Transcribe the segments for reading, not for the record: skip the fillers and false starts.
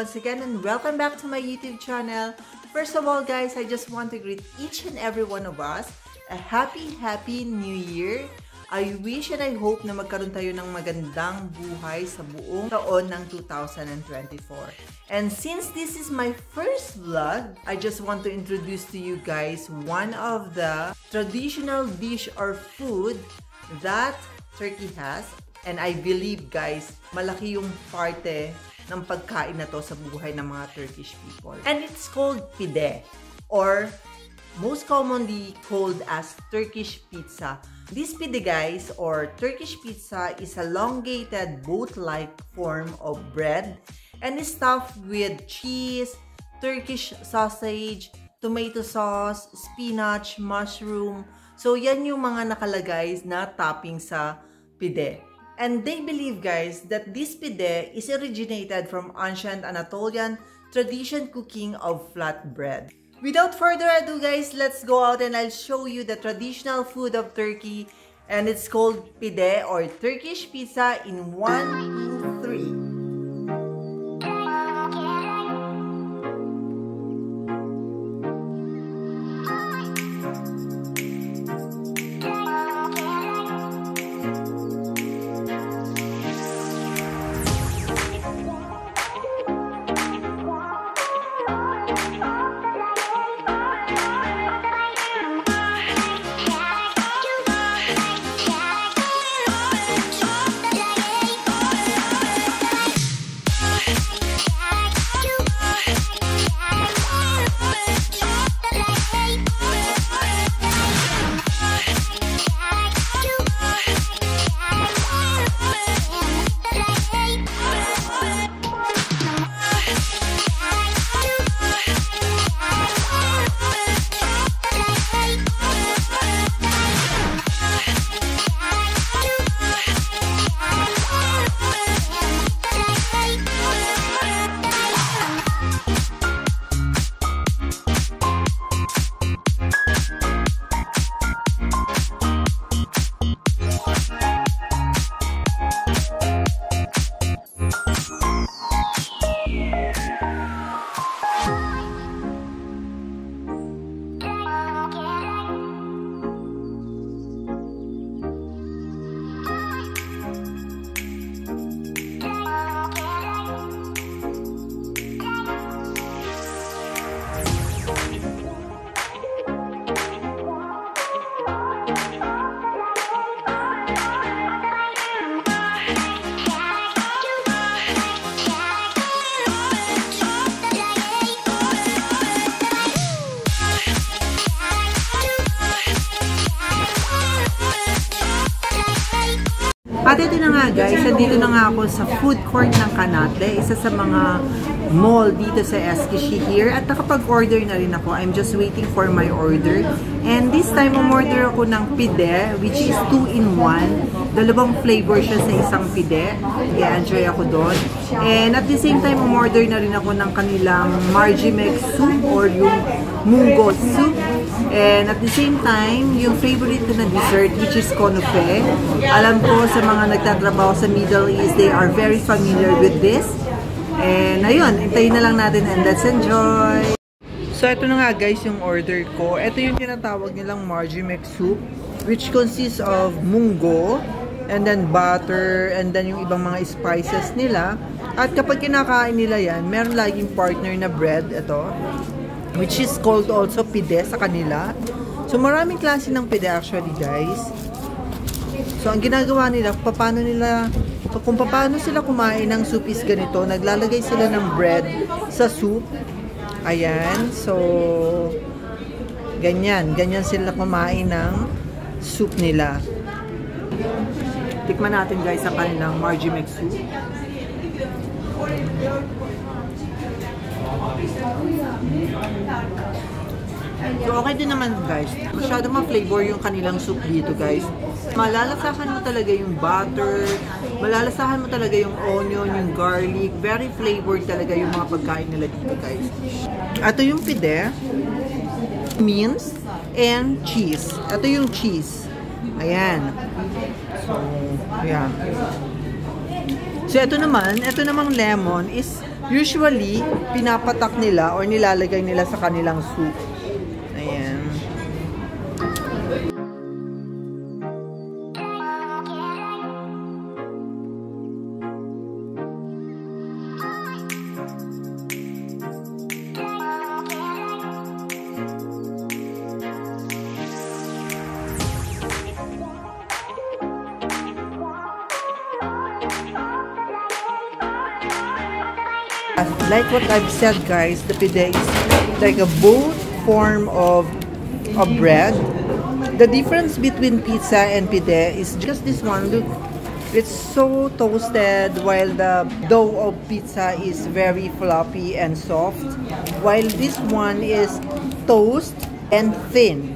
once again and welcome back to my YouTube channel. First of all guys, I just want to greet each and every one of us a happy new year. I wish and I hope na magkaroon tayo ng magandang buhay sa buong taon ng 2024. And since this is my first vlog, I just want to introduce to you guys one of the traditional dish or food that Turkey has. And I believe guys, malaki yung parte ng pagkain na to sa buhay ng mga Turkish people. And it's called pide, or most commonly called as Turkish pizza. This pide guys, or Turkish pizza, is a elongated boat-like form of bread and is stuffed with cheese, Turkish sausage, tomato sauce, spinach, mushroom. So yan yung mga nakalagay na topping sa pide. And they believe guys that this pide is originated from ancient Anatolian tradition cooking of flatbread. Without further ado guys, let's go out and I'll show you the traditional food of Turkey, and it's called pide or Turkish pizza in 1, 2, 3. At ito na nga guys, nandito na nga ako sa food court ng Kanate, isa sa mga mall dito sa Eskişehir, at nakapag-order na rin ako. I'm just waiting for my order. And this time, umorder ako ng pide, which is 2-in-1. Dalawang flavor siya sa isang pide. I-enjoy ako doon. And at the same time, umorder na rin ako ng kanilang marjimek soup or yung munggo soup. And at the same time, yung favorite ko na dessert, which is konofe. Alam ko sa mga nagtatrabaho sa Middle East, they are very familiar with this. And ayun, hintayin na lang natin and let's enjoy! So ito na nga guys yung order ko. Ito yung tinatawag nilang marjimek soup, which consists of munggo, and then butter, and then yung ibang mga spices nila. At kapag kinakain nila yan, meron laging partner na bread, ito, which is called also pide sa kanila. So maraming klase ng pide actually guys. So ang ginagawa nila, kung paano sila kumain ng soup is ganito. Naglalagay sila ng bread sa soup. Ayan. So ganyan sila kumain ng soup nila. Tikman natin guys ang kanilang marjimek soup. So okay din naman guys. Masyado ma-flavor yung kanilang soup dito guys. Malalasahan mo talaga yung butter, malalasahan mo talaga yung onion, yung garlic. Very flavored talaga yung mga pagkain nila dito guys. Ito yung pide, mince, and cheese. Ito yung cheese. Ayan. So, ayan. So, ito namang lemon is Usually, pinapatak nila or nilalagay nila sa kanilang soup. Ayan. Like what I've said, guys, the pide is like a both form of bread. The difference between pizza and pide is just this one. Look, it's so toasted, while the dough of pizza is very floppy and soft, while this one is toast and thin.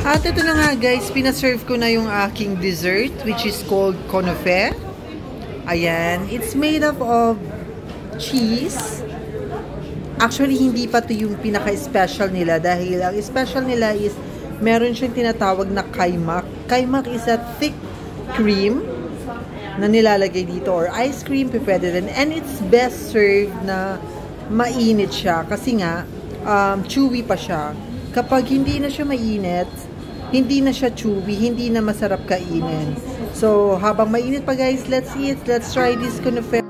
At ito na nga guys, pinaserve ko na yung aking dessert, which is called kunafe. Ayan, it's made up of cheese. Actually, hindi pa to yung pinaka-special nila dahil ang special nila is meron siyang tinatawag na kaimak. Kaimak is a thick cream na nilalagay dito or ice cream, pwede rin. And it's best served na mainit siya kasi nga chewy pa siya. Kapag hindi na siya mainit, hindi na siya chewy, hindi na masarap kainin. So, habang mainit pa guys, let's eat. Let's try this kunafe.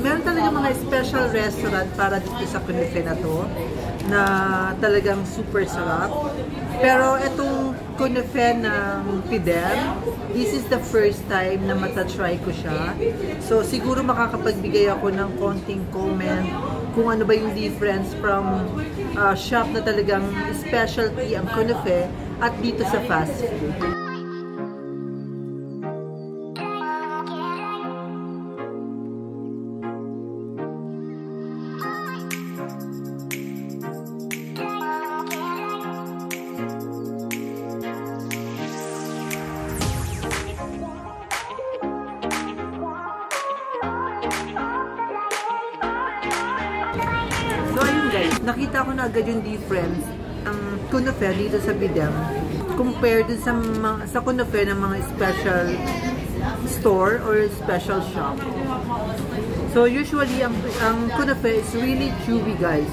Meron talaga mga special restaurant para dito sa kunafe na to, na talagang super sarap. Pero itong kunafe ng Fidel, this is the first time na matatry ko siya. So, siguro makakapagbigay ako ng konting comment kung ano ba yung difference from shop na talagang specialty ang kunafe at dito sa fast food. So ayun guys, nakita ko na agad yung difference ang kunafe dito sa Bidem compared sa kunafe ng mga special store or special shop. So usually ang kunafe is really chewy guys.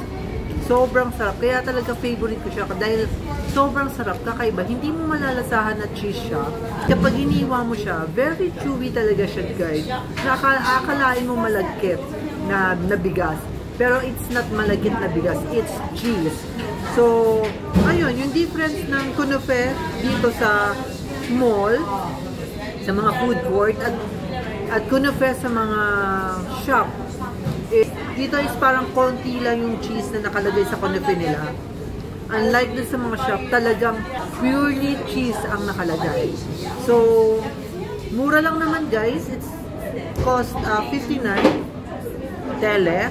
Sobrang sarap. Kaya talaga favorite ko siya dahil sobrang sarap, kakaiba. Hindi mo malalasahan na cheese siya. Kapag iniwa mo siya, very chewy talaga siya guys. Akalain mo malagkit na bigas. Pero it's not malagkit na bigas, it's cheese. So, ayun, yung difference ng kunafe dito sa mall, sa mga food court, at kunafe sa mga shop, dito is parang konti lang yung cheese na nakalagay sa kunafe nila. Unlike dun sa mga shop, talagang purely cheese ang nakalagay. So, mura lang naman guys. It's cost 59 tele.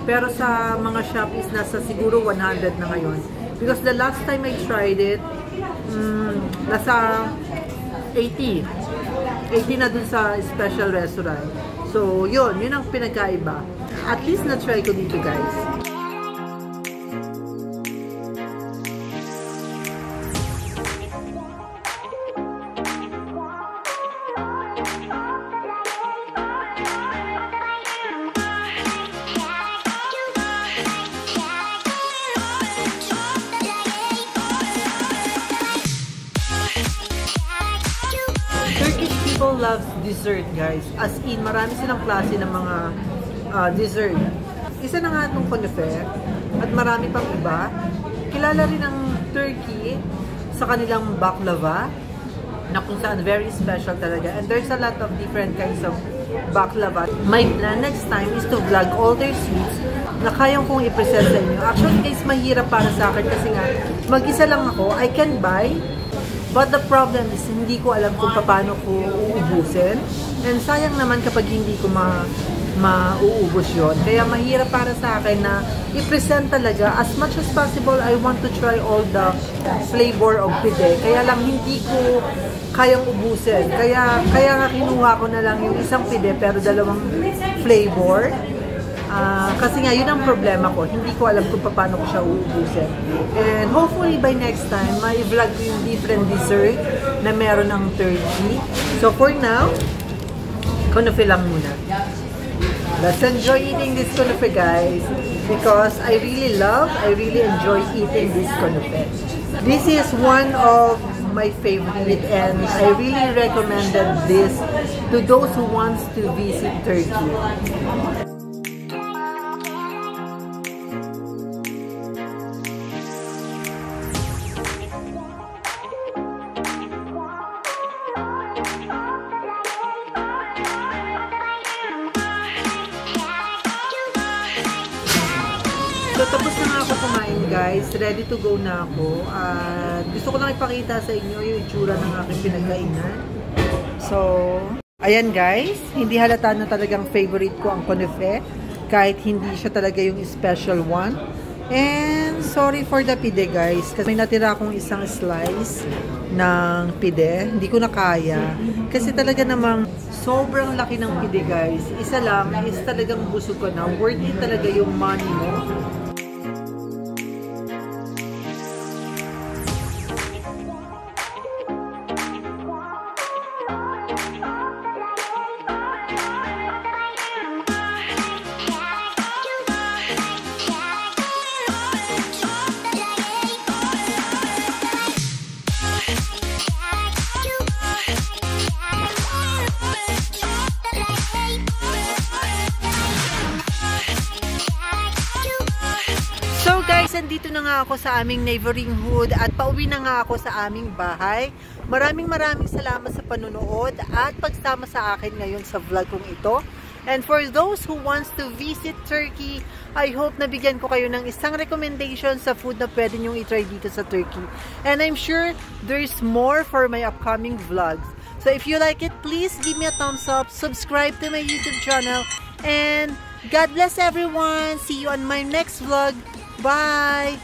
Pero sa mga shop is nasa siguro 100 na ngayon. Because the last time I tried it, nasa 80. 80 na dun sa special restaurant. So, yun ang pinagkaiba. At least na-try ko dito guys. loves dessert, guys. As in, marami silang klase ng mga dessert. Isa na nga itong kunefe at marami pang iba. Kilala rin ang Turkey sa kanilang baklava na kung saan very special talaga. And there's a lot of different kinds of baklava. My plan next time is to vlog all their sweets na kayang kong i-present sa inyo. Actually guys, mahirap para sa akin kasi nga mag-isa lang ako. I can buy, but the problem is hindi ko alam kung paano ko uubusin. And sayang naman kapag hindi ko mauubos yun. Kaya mahirap para sa akin na i-present talaga. As much as possible, I want to try all the flavor of pide. Kaya lang hindi ko kayang ubusin. Kaya nga kinuha ko na lang yung isang pide pero dalawang flavor. Kasi nga, yun ang problema ko. Hindi ko alam kung paano ko siya uubusin. And hopefully by next time, may vlog ko yung different dessert na meron ng Turkey. So for now, kunefe lang muna. Let's enjoy eating this kunefe, guys, because I really enjoy eating this kunefe. This is one of my favorite and I really recommended this to those who wants to visit Turkey. So, tapos na nga ako kumain, guys. Ready to go na ako. Gusto ko lang ipakita sa inyo yung itsura ng aking pinagkainan. So, ayan guys. Hindi halata na talagang favorite ko ang kunefe. Kahit hindi siya talaga yung special one. And, sorry for the pide, guys. Kasi may natira akong isang slice ng pide. Hindi ko na kaya. Kasi talaga namang sobrang laki ng pide, guys. Isa lang is talagang busog ko na. Worth it talaga yung money mo. So guys, andito na nga ako sa aming neighboring hood at pauwi na nga ako sa aming bahay. Maraming salamat sa panunood at pagsama sa akin ngayon sa vlog kong ito. And for those who wants to visit Turkey, I hope nabigyan ko kayo ng isang recommendation sa food na pwede nyong itry dito sa Turkey. And I'm sure there's more for my upcoming vlogs. So if you like it, please give me a thumbs up, subscribe to my YouTube channel, and God bless everyone. See you on my next vlog. Bye!